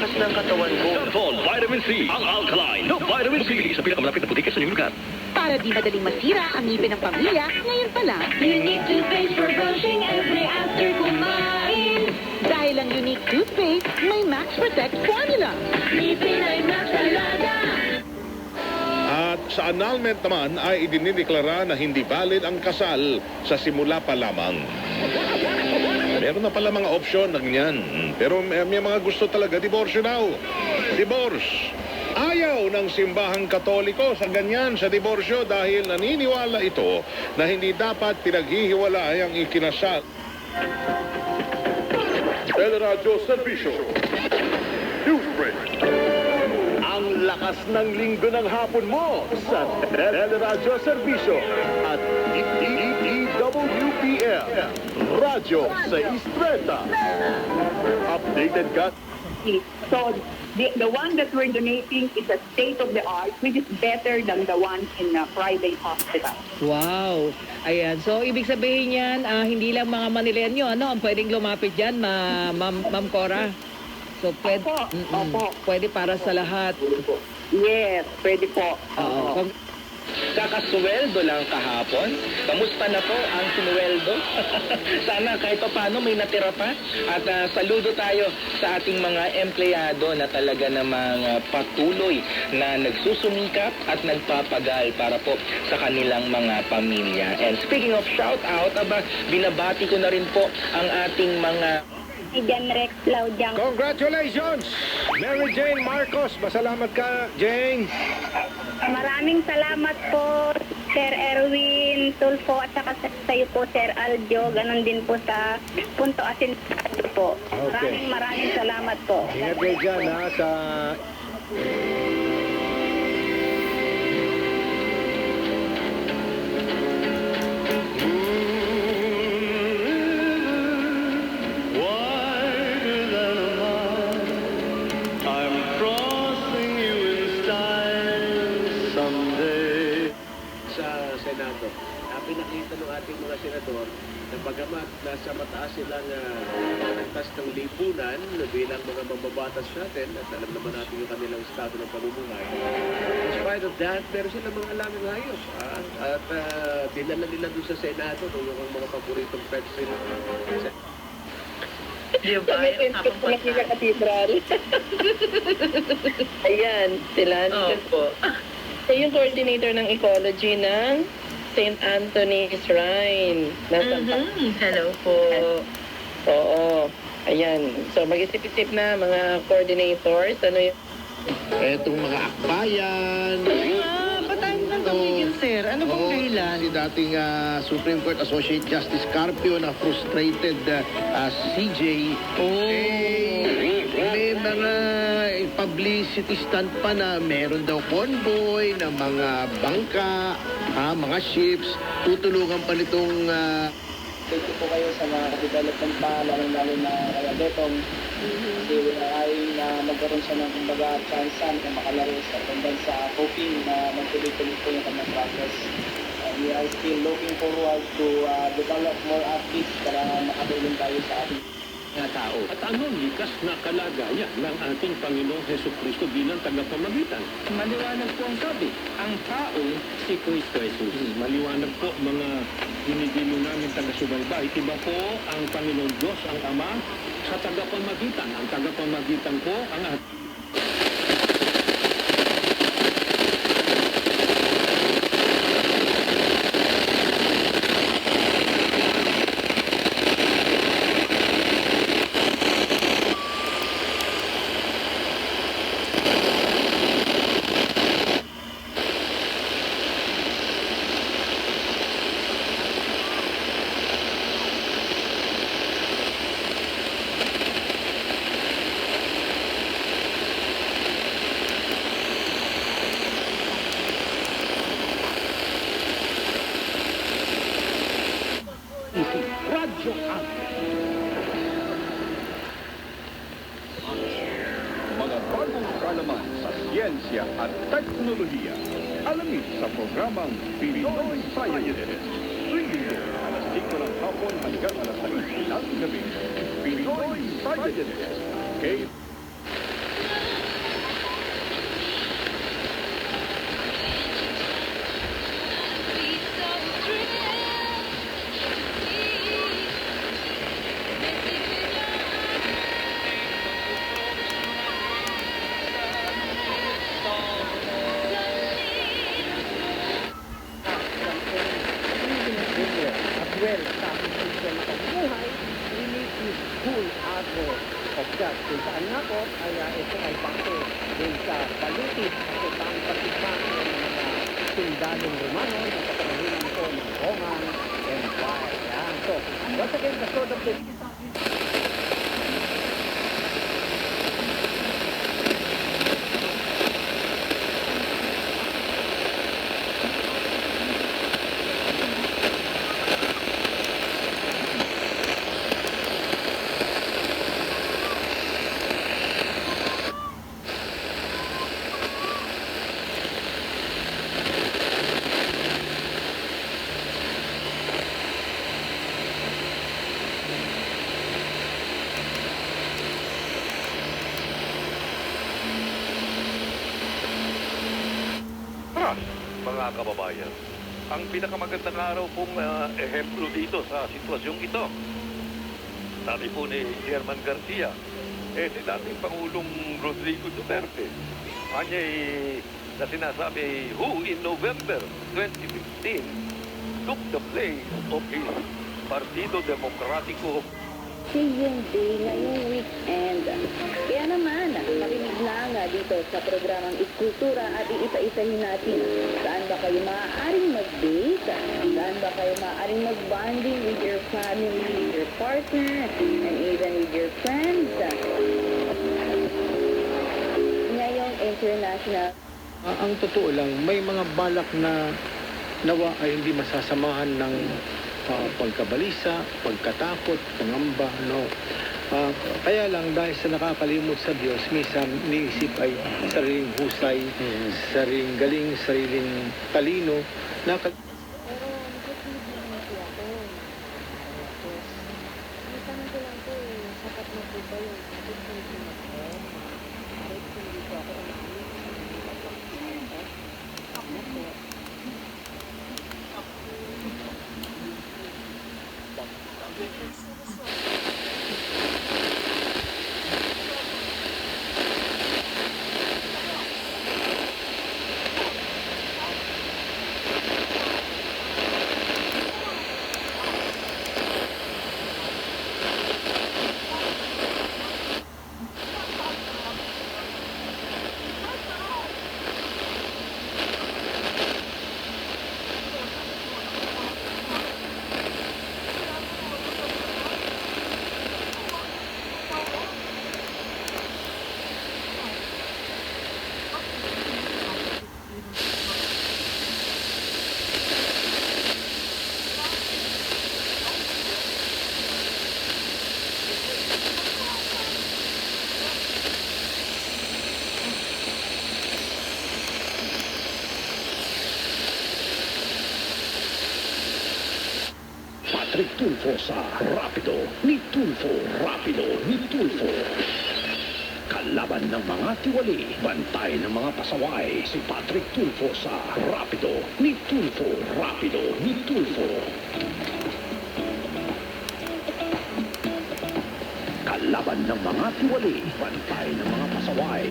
lakas ng katawan ko. Canton Vitamin C, ang alkaline na vitamin C sa pinakamalapit na butika sa inyong lugar. Para di madaling masira ang ngipin ng pamilya, ngayon pa lang, Unique toothpaste for brushing every after kumain. dahil ang unique toothpaste, may Max Protect formula. Ngipin ay Max talaga. At sa annulment naman ay idinideklara na hindi valid ang kasal sa simula pa lamang. Meron na pala mga opsyon ng yan. Pero may mga gusto talaga, diborsyo daw. Divorce. Ayaw ng simbahang Katoliko sa ganyan sa diborsyo dahil naniniwala ito na hindi dapat pinaghihiwalay ang ikinasal. Teleradyo Servisyo. Newsbreak. Ang lakas ng linggo ng hapon mo sa Teleradyo Servisyo at EWPL Radyo sa Istreta. Updated ka. So the one that we're donating is a state-of-the-art, which is better than the one in a private hospital. Wow. Ayan. So, ibig sabihin yan, hindi lang mga Manileño, ang pwedeng lumapit dyan, Ma'am Cora? So, Opo. pwede para sa lahat. Yes, pwede po. Oo. Kakasweldo lang kahapon. Kamusta na po ang sinuweldo? Sana kahit pa paano may natira pa. At saludo tayo sa ating mga empleyado na talaga namang patuloy na nagsusumikap at nagpapagal para po sa kanilang mga pamilya. And speaking of shout out, binabati ko na rin po ang ating mga Jan Rex Laudiang. Congratulations! Mary Jane Marcos, masalamat ka, Jane. Maraming salamat po, Sir Erwin Tulfo, at saka sa iyo po, Sir Aljo. Ganon din po sa Punto Asin po. Okay. Maraming salamat po. Ingat kayo dyan, sa... Senado. Pinakita ng ating mga senador na bagamat nasa mataas silang antas ng lipunan bilang mga mambabatas natin at alam naman natin yung kanilang estado ng pamumuhay. In spite of that, meron silang mga alaming ayos. At dinala nila doon sa Senado yung mga paboritong president. Yung bayan Sa Cathedral. Ayan, sila. Opo. Siya yung coordinator ng ecology ng St. Anthony Shrine. Hello po. Oo. Ayan. So, mag-isip-isip na mga coordinators. Ano yung... Etong mga akbayan. Patayin ng tumigil, sir. Ano bang dahilan? Si dating Supreme Court Associate Justice Carpio na frustrated CJ. May mga publicity stunt pa na meron daw convoy ng mga bangka, mga ships. Tutulungan pa nitong... Thank you po kayo sa mga development pa, lalo na kaya Betong. Kasi ay na magkaroon siya ng kumbaga chansan na makalaro sa pambansa hoping na magtuloy-tuloy po yung kanyang progress. We are still looking forward to develop more athletes para makatulong tayo sa ating Tao. At anong likas na kalagayan ng ating Panginoong Hesukristo bilang tagapamagitan? Maliwanag po ang sabi, ang tao si Kristo Jesus. Maliwanag po mga hinigilo namin taga-subaybay. Iba po ang Panginoong Diyos, ang Ama, sa tagapamagitan. Ang tagapamagitan po ang ating Radyo mga bagong kalaman sa siyensya at teknolohiya. Alamin sa programang Pinoy Science. Tuwing alas 5 ng hapon hanggang alas 6 ng gabi. Pinoy Science. pangako ay ito ay parte din sa balutid at ang pagtigmaan ng mga sundalong Romano na kapangyarihan po ng Roman Empire. Yan. So, once again, the sword of the Mga kababayan, ang pinakamagandang araw pong ehemplo dito sa sitwasyong ito. Sabi po ni Chairman Garcia, si dating Pangulong Rodrigo Duterte, kanya'y na sinasabi, who in November 2015 took the place of his Partido Demokratiko. CMD ngayong weekend. Kaya naman, makinig na nga dito sa programang Iskultura at iisa-isahin natin. Saan ba kayo maaaring mag-date? Saan ba kayo maaaring mag-bonding with your family, with your partner, and even with your friends? Ngayong international... ang totoo lang, may mga balak na nawa ay hindi masasamahan ng pagkabalisa, pagkatakot, pangamba, no? Kaya lang dahil sa nakakalimot sa Diyos, minsan niisip ay sariling husay, sariling galing, sariling talino, na Patrick Tulfo sa Rapido ni Tulfo, Rapido ni Tulfo. Kalaban ng mga tiwali, bantay ng mga pasaway, si Patrick Tulfo sa Rapido ni Tulfo, Rapido ni Tulfo. Kalaban ng mga tiwali, bantay ng mga pasaway.